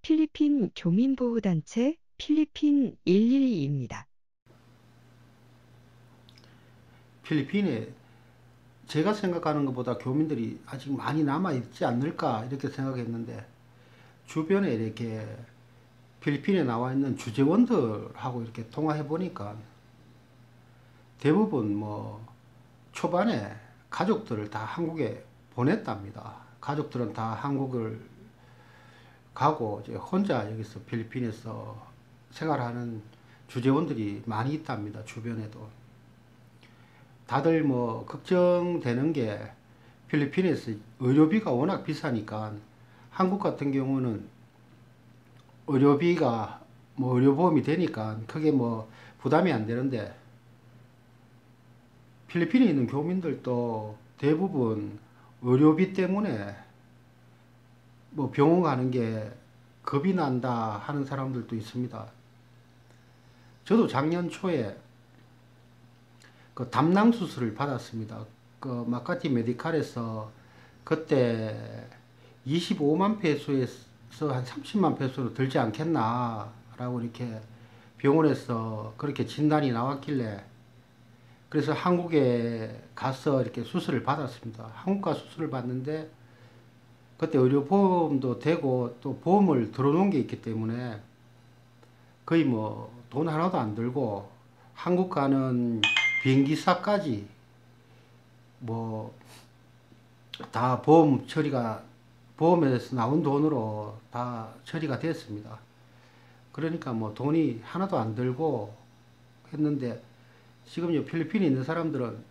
필리핀 교민보호단체 필리핀 112입니다. 필리핀에 제가 생각하는 것보다 교민들이 아직 많이 남아있지 않을까 이렇게 생각했는데, 주변에 이렇게 필리핀에 나와 있는 주재원들하고 이렇게 통화해 보니까 대부분 뭐 초반에 가족들을 다 한국에 보냈답니다. 가족들은 다 한국을 가고 이제 혼자 여기서 필리핀에서 생활하는 주재원들이 많이 있답니다. 주변에도. 다들 뭐 걱정되는 게, 필리핀에서 의료비가 워낙 비싸니까 한국 같은 경우는 의료비가 뭐 의료보험이 되니까 크게 뭐 부담이 안 되는데, 필리핀에 있는 교민들도 대부분 의료비 때문에 뭐 병원 가는 게 겁이 난다 하는 사람들도 있습니다. 저도 작년 초에 그 담낭 수술을 받았습니다. 그 마카티 메디칼에서 그때 25만 페소에서 한 30만 페소로 들지 않겠나 라고 이렇게 병원에서 그렇게 진단이 나왔길래, 그래서 한국에 가서 이렇게 수술을 받았습니다. 한국 가서 수술을 받는데 그때 의료보험도 되고 또 보험을 들어놓은 게 있기 때문에 거의 뭐 돈 하나도 안 들고 한국 가는 비행기사까지 뭐 다 보험 처리가, 보험에서 나온 돈으로 다 처리가 됐습니다. 그러니까 뭐 돈이 하나도 안 들고 했는데, 지금 이 필리핀에 있는 사람들은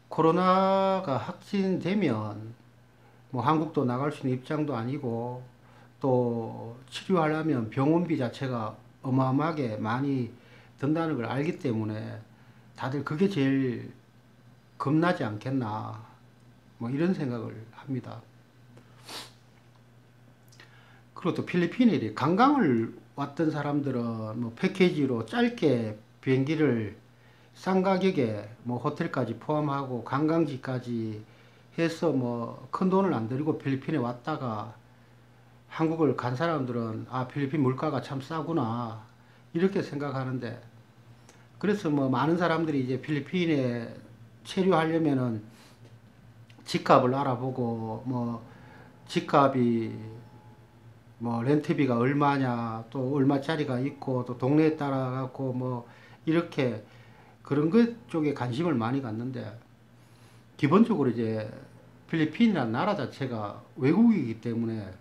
코로나가 확진되면 뭐 한국도 나갈 수 있는 입장도 아니고, 또 치료하려면 병원비 자체가 어마어마하게 많이 든다는 걸 알기 때문에 다들 그게 제일 겁나지 않겠나, 뭐 이런 생각을 합니다. 그리고 또 필리핀에 관광을 왔던 사람들은 뭐 패키지로 짧게 비행기를 싼 가격에 뭐 호텔까지 포함하고 관광지까지 해서 뭐 큰 돈을 안 들이고 필리핀에 왔다가 한국을 간 사람들은 아, 필리핀 물가가 참 싸구나 이렇게 생각하는데, 그래서 뭐 많은 사람들이 이제 필리핀에 체류하려면은 집값을 알아보고, 뭐 집값이 뭐 렌트비가 얼마냐, 또 얼마짜리가 있고, 또 동네에 따라 갖고 뭐 이렇게 그런 것 쪽에 관심을 많이 갖는데, 기본적으로 이제 필리핀이라는 나라 자체가 외국이기 때문에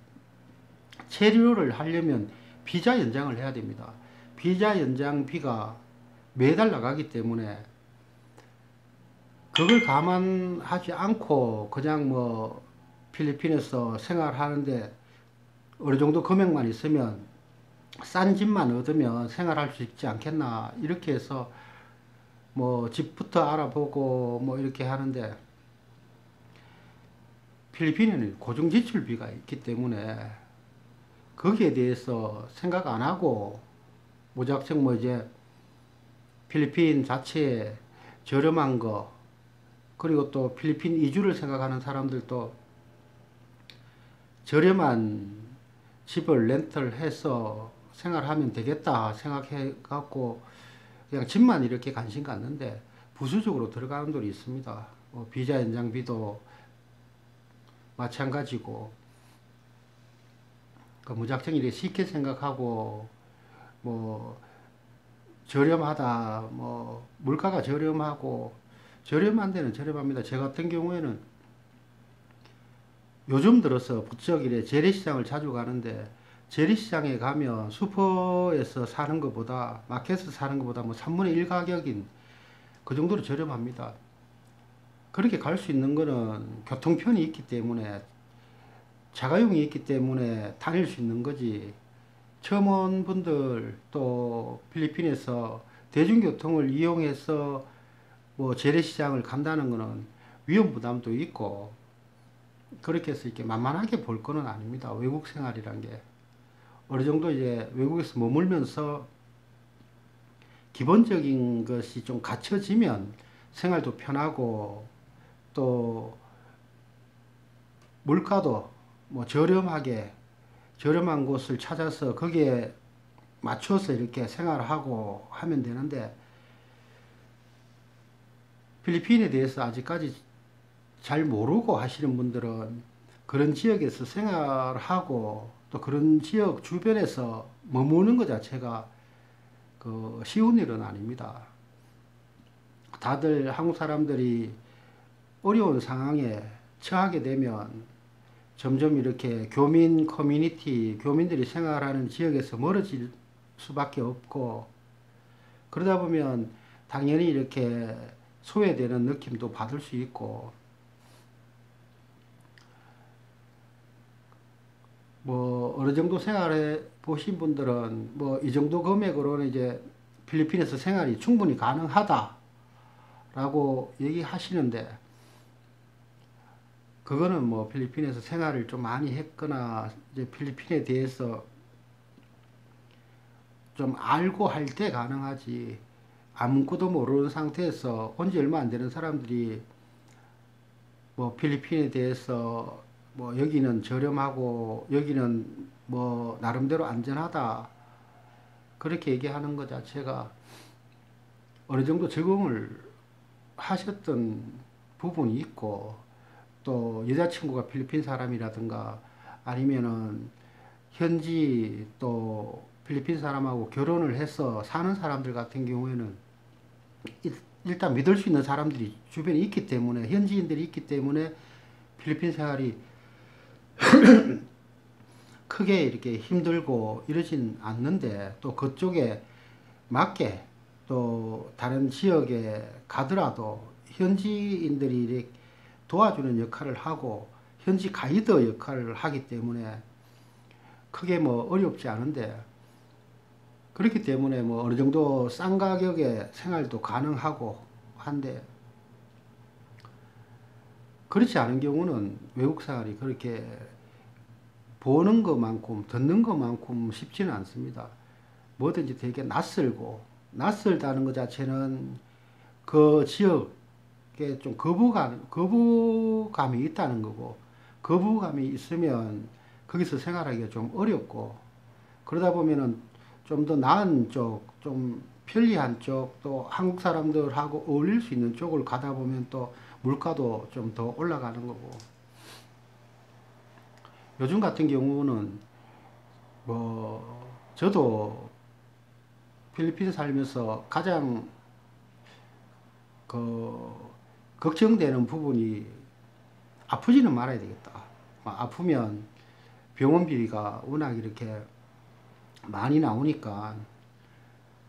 체류를 하려면 비자 연장을 해야 됩니다. 비자 연장비가 매달 나가기 때문에 그걸 감안하지 않고 그냥 뭐 필리핀에서 생활하는데 어느 정도 금액만 있으면 싼 집만 얻으면 생활할 수 있지 않겠나 이렇게 해서 뭐 집부터 알아보고 뭐 이렇게 하는데, 필리핀에는 고정지출비가 있기 때문에 거기에 대해서 생각 안 하고 무작정 뭐 이제 필리핀 자체에 저렴한 거, 그리고 또 필리핀 이주를 생각하는 사람들도 저렴한 집을 렌트를 해서 생활하면 되겠다 생각해 갖고 그냥 집만 이렇게 관심 갖는데, 부수적으로 들어가는 돈이 있습니다. 비자 연장비도 마찬가지고, 그 무작정 이렇게 쉽게 생각하고 뭐 저렴하다, 뭐 물가가 저렴하고, 저렴한 데는 저렴합니다. 제 같은 경우에는 요즘 들어서 부쩍 이래 재래시장을 자주 가는데, 재래시장에 가면 슈퍼에서 사는 것보다, 마켓에서 사는 것보다 뭐 3분의 1 가격인 그 정도로 저렴합니다. 그렇게 갈 수 있는 거는 교통편이 있기 때문에, 자가용이 있기 때문에 다닐 수 있는 거지, 처음 온 분들 또 필리핀에서 대중교통을 이용해서 뭐 재래시장을 간다는 거는 위험 부담도 있고, 그렇게 해서 이렇게 만만하게 볼 거는 아닙니다. 외국 생활이란 게 어느 정도 이제 외국에서 머물면서 기본적인 것이 좀 갖춰지면 생활도 편하고, 또 물가도 뭐 저렴하게 저렴한 곳을 찾아서 거기에 맞춰서 이렇게 생활하고 하면 되는데, 필리핀에 대해서 아직까지 잘 모르고 하시는 분들은 그런 지역에서 생활하고 또 그런 지역 주변에서 머무는 것 자체가 쉬운 일은 아닙니다. 다들 한국 사람들이 어려운 상황에 처하게 되면 점점 이렇게 교민 커뮤니티, 교민들이 생활하는 지역에서 멀어질 수밖에 없고, 그러다 보면 당연히 이렇게 소외되는 느낌도 받을 수 있고, 뭐 어느 정도 생활해 보신 분들은 뭐 이 정도 금액으로는 이제 필리핀에서 생활이 충분히 가능하다라고 얘기하시는데, 그거는 뭐 필리핀에서 생활을 좀 많이 했거나 이제 필리핀에 대해서 좀 알고 할 때 가능하지, 아무것도 모르는 상태에서 온 지 얼마 안 되는 사람들이 뭐 필리핀에 대해서 뭐 여기는 저렴하고 여기는 뭐 나름대로 안전하다 그렇게 얘기하는 것 자체가 어느 정도 적응을 하셨던 부분이 있고, 또 여자친구가 필리핀 사람이라든가 아니면은 현지 또 필리핀 사람하고 결혼을 해서 사는 사람들 같은 경우에는 일단 믿을 수 있는 사람들이 주변에 있기 때문에, 현지인들이 있기 때문에 필리핀 생활이 크게 이렇게 힘들고 이러진 않는데, 또 그쪽에 맞게 또 다른 지역에 가더라도 현지인들이 이렇게 도와주는 역할을 하고 현지 가이드 역할을 하기 때문에 크게 뭐 어렵지 않은데, 그렇기 때문에 뭐 어느 정도 싼 가격에 생활도 가능하고 한데, 그렇지 않은 경우는 외국 생활이 그렇게 보는 것만큼 듣는 것만큼 쉽지는 않습니다. 뭐든지 되게 낯설고, 낯설다는 것 자체는 그 지역에 좀 거부감이 있다는 거고, 거부감이 있으면 거기서 생활하기가 좀 어렵고, 그러다 보면은 좀 더 나은 쪽, 좀 편리한 쪽, 또 한국 사람들하고 어울릴 수 있는 쪽을 가다 보면 또 물가도 좀 더 올라가는 거고, 요즘 같은 경우는 뭐 저도 필리핀 살면서 가장 그 걱정되는 부분이, 아프지는 말아야 되겠다. 아프면 병원비가 워낙 이렇게 많이 나오니까,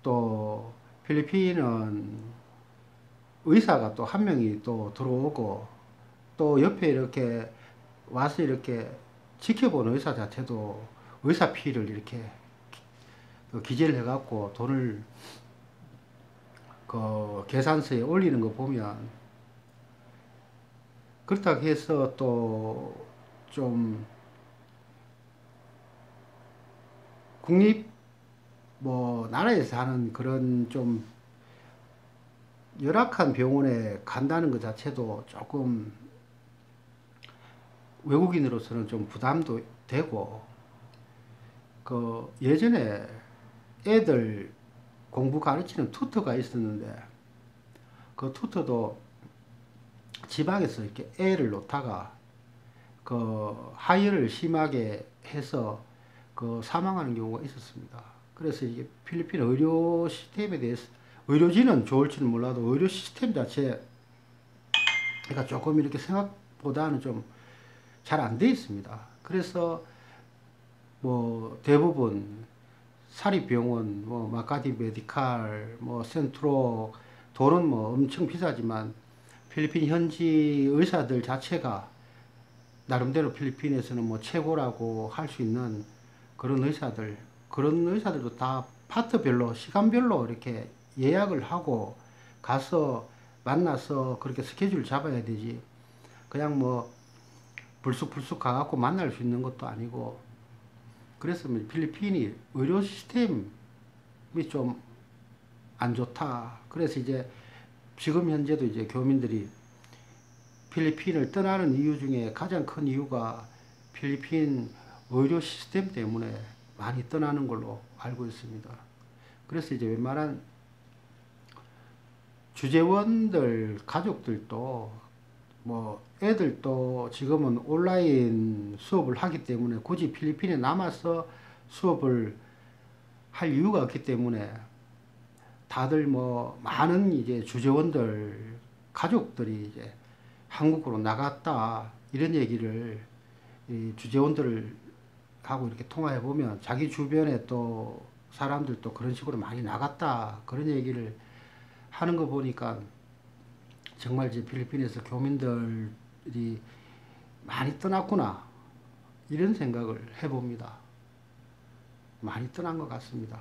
또 필리핀은 의사가 또 한 명이 또 들어오고, 또 옆에 이렇게 와서 이렇게 지켜보는 의사 자체도 의사 피를 이렇게 기재를 해갖고 돈을 그 계산서에 올리는 거 보면, 그렇다고 해서 또 좀 국립 뭐 나라에서 하는 그런 좀 열악한 병원에 간다는 것 자체도 조금 외국인으로서는 좀 부담도 되고, 그 예전에 애들 공부 가르치는 튜터가 있었는데, 그 튜터도 지방에서 이렇게 애를 놓다가 그 하혈을 심하게 해서 그 사망하는 경우가 있었습니다. 그래서 이게 필리핀 의료 시스템에 대해서, 의료진은 좋을지는 몰라도 의료 시스템 자체가 조금 이렇게 생각보다는 좀 잘 안 돼 있습니다. 그래서 뭐 대부분 사립병원, 뭐 마카디 메디칼, 뭐 센트로, 돈은 뭐 엄청 비싸지만 필리핀 현지 의사들 자체가 나름대로 필리핀에서는 뭐 최고라고 할 수 있는 그런 의사들도 다 파트별로, 시간별로 이렇게 예약을 하고 가서 만나서 그렇게 스케줄 잡아야 되지, 그냥 뭐 불쑥불쑥 가갖고 만날 수 있는 것도 아니고. 그래서 필리핀이 의료 시스템이 좀 안 좋다. 그래서 이제 지금 현재도 이제 교민들이 필리핀을 떠나는 이유 중에 가장 큰 이유가 필리핀 의료 시스템 때문에 많이 떠나는 걸로 알고 있습니다. 그래서 이제 웬만한 주재원들 가족들도 뭐 애들도 지금은 온라인 수업을 하기 때문에 굳이 필리핀에 남아서 수업을 할 이유가 없기 때문에 다들 뭐 많은 이제 주재원들 가족들이 이제 한국으로 나갔다 이런 얘기를 이 주재원들을 하고 이렇게 통화해 보면 자기 주변에 또 사람들도 그런 식으로 많이 나갔다 그런 얘기를 하는 거 보니까 정말 이제 필리핀에서 교민들이 많이 떠났구나 이런 생각을 해봅니다. 많이 떠난 것 같습니다.